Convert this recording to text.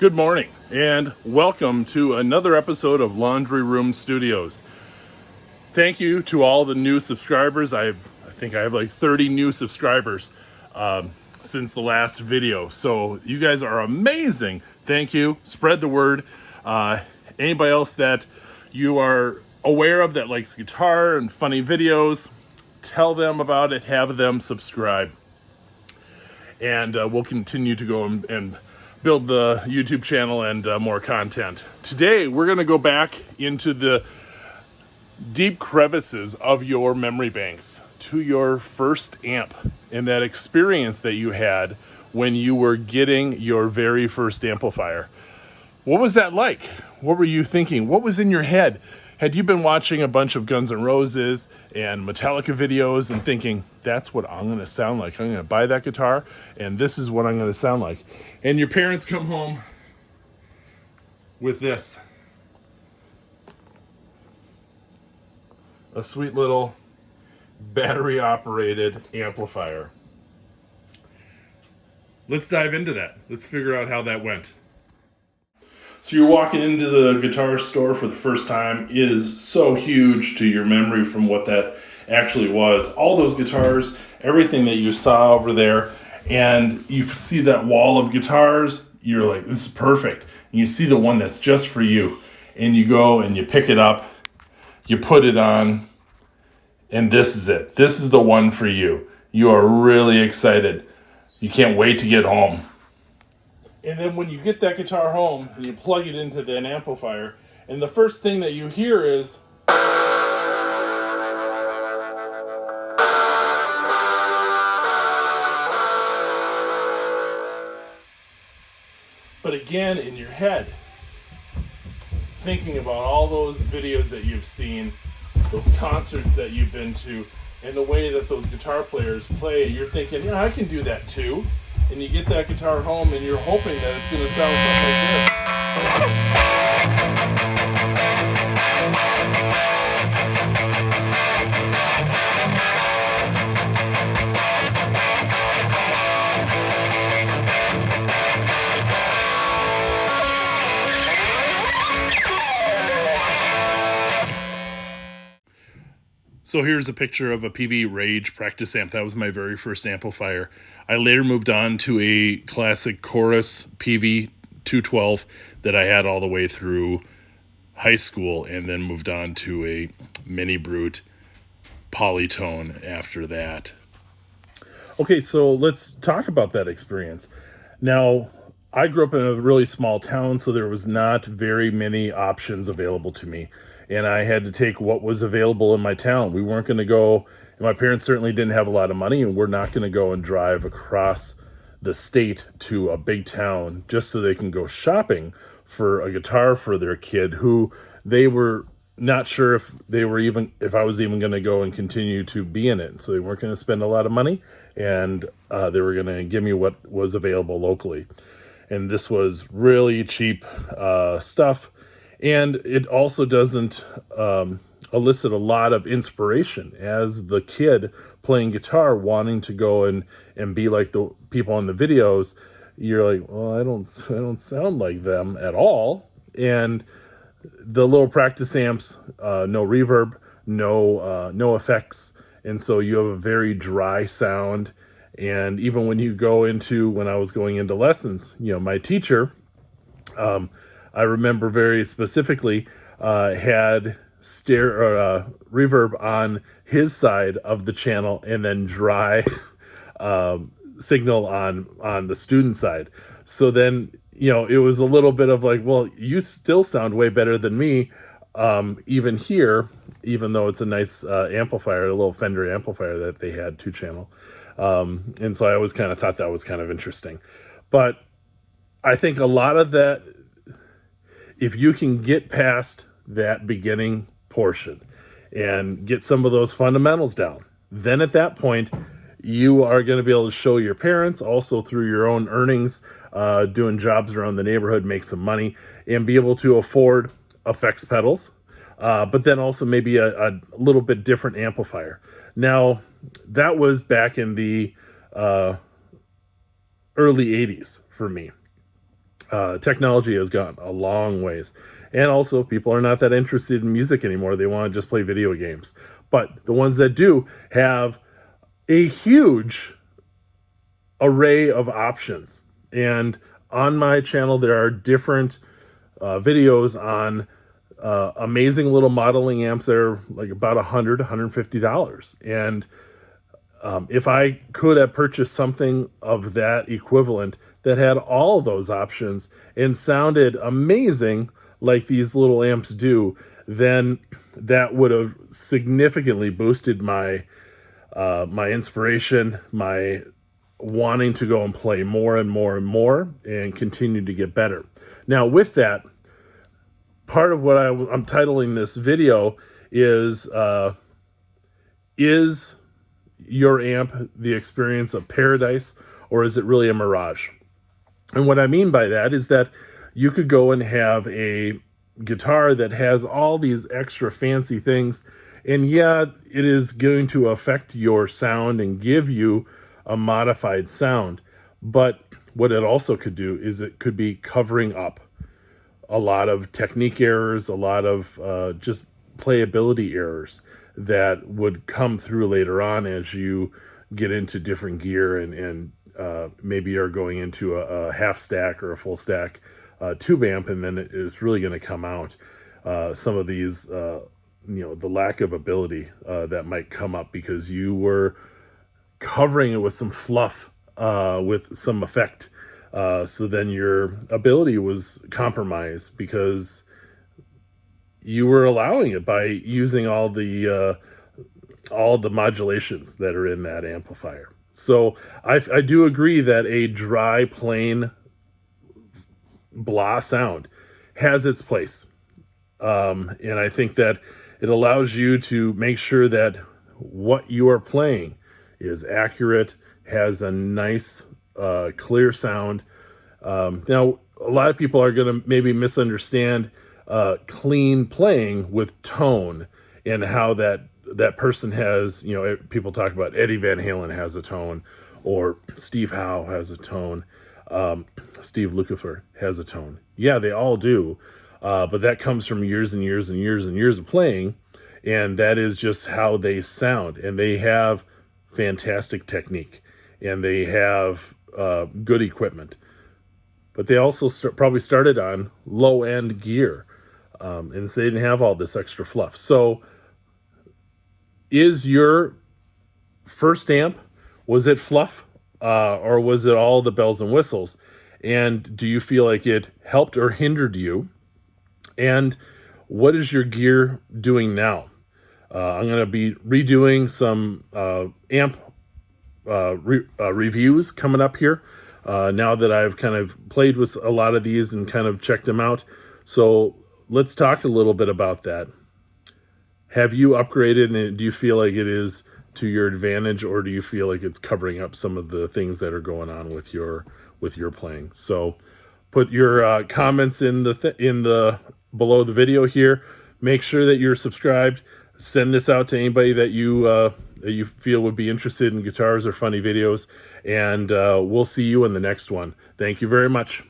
Good morning and welcome to another episode of Laundry Room Studios. Thank you to all the new subscribers. I think I have like 30 new subscribers since the last video. So you guys are amazing. Thank you. Spread the word. Anybody else that you are aware of that likes guitar and funny videos, tell them about it. Have them subscribe. And we'll continue to go and build the YouTube channel and more content. Today, we're going to go back into the deep crevices of your memory banks to your first amp and that experience that you had when you were getting your very first amplifier. What was that like? What were you thinking? What was in your head? Had you been watching a bunch of Guns N' Roses and Metallica videos and thinking, that's what I'm going to sound like. I'm going to buy that guitar, and this is what I'm going to sound like. And your parents come home with this. A sweet little battery-operated amplifier. Let's dive into that. Let's figure out how that went. So you're walking into the guitar store for the first time. It is so huge to your memory from what that actually was. All those guitars, everything that you saw over there, and you see that wall of guitars, you're like, this is perfect. And you see the one that's just for you, and you go and you pick it up, you put it on, and this is it. This is the one for you. You are really excited. You can't wait to get home. And then when you get that guitar home and you plug it into an amplifier, and the first thing that you hear is, but again in your head, thinking about all those videos that you've seen, those concerts that you've been to, and the way that those guitar players play, you're thinking, yeah, I can do that too. And you get that guitar home and you're hoping that it's going to sound something like this. So here's a picture of a Mirage practice amp. That was my very first amplifier. I later moved on to a classic chorus PV 212 that I had all the way through high school, and then moved on to a Mini Brute Polytone after that. Okay, so let's talk about that experience. Now, I grew up in a really small town, so there was not very many options available to me. And I had to take what was available in my town. We weren't going to go, and my parents certainly didn't have a lot of money, and we're not going to go and drive across the state to a big town just so they can go shopping for a guitar for their kid who they were not sure if I was even going to go and continue to be in it. So they weren't going to spend a lot of money, and they were going to give me what was available locally. And this was really cheap stuff. And it also doesn't elicit a lot of inspiration as the kid playing guitar, wanting to go and be like the people on the videos. You're like, well, I don't sound like them at all. And the little practice amps, no reverb, no effects, and so you have a very dry sound. And even when I was going into lessons, my teacher, I remember very specifically, had reverb on his side of the channel and then dry signal on the student side. So then, it was a little bit of like, well, you still sound way better than me, even here, even though it's a nice amplifier, a little Fender amplifier that they had 2-channel. And so I always kind of thought that was kind of interesting. But I think a lot of that, if you can get past that beginning portion and get some of those fundamentals down, then at that point, you are going to be able to show your parents, also through your own earnings, doing jobs around the neighborhood, make some money, and be able to afford effects pedals, but then also maybe a little bit different amplifier. Now, that was back in the early 80s for me. Technology has gone a long ways. And also, people are not that interested in music anymore. They want to just play video games. But the ones that do have a huge array of options. And on my channel, there are different videos on amazing little modeling amps that are like about $150. And if I could have purchased something of that equivalent that had all of those options and sounded amazing like these little amps do, then that would have significantly boosted my my inspiration, my wanting to go and play more and more and more and continue to get better. Now, with that, part of what I'm titling this video is your amp the experience of paradise, or is it really a mirage? And what I mean by that is that you could go and have a guitar that has all these extra fancy things, and yeah, it is going to affect your sound and give you a modified sound. But what it also could do is it could be covering up a lot of technique errors, a lot of just playability errors that would come through later on as you get into different gear and maybe you're going into a half stack or a full stack tube amp, and then it's really going to come out. Some of these, the lack of ability that might come up because you were covering it with some fluff, with some effect. So then your ability was compromised because you were allowing it by using all the modulations that are in that amplifier. So I do agree that a dry, plain, blah sound has its place. And I think that it allows you to make sure that what you are playing is accurate, has a nice, clear sound. Now, a lot of people are going to maybe misunderstand clean playing with tone and how that person has, people talk about Eddie Van Halen has a tone, or Steve Howe has a tone, Steve Lukather has a tone. Yeah, they all do. But that comes from years and years and years and years of playing, and that is just how they sound. And they have fantastic technique, and they have good equipment. But they also probably started on low-end gear, and so they didn't have all this extra fluff. So is your first amp, was it fluff, or was it all the bells and whistles? And do you feel like it helped or hindered you? And what is your gear doing now? I'm going to be redoing some amp reviews coming up here, now that I've kind of played with a lot of these and kind of checked them out. So let's talk a little bit about that. Have you upgraded, and do you feel like it is to your advantage, or do you feel like it's covering up some of the things that are going on with your playing? So put your comments in the below the video here. Make sure that you're subscribed. Send this out to anybody that you feel would be interested in guitars or funny videos, and we'll see you in the next one. Thank you very much.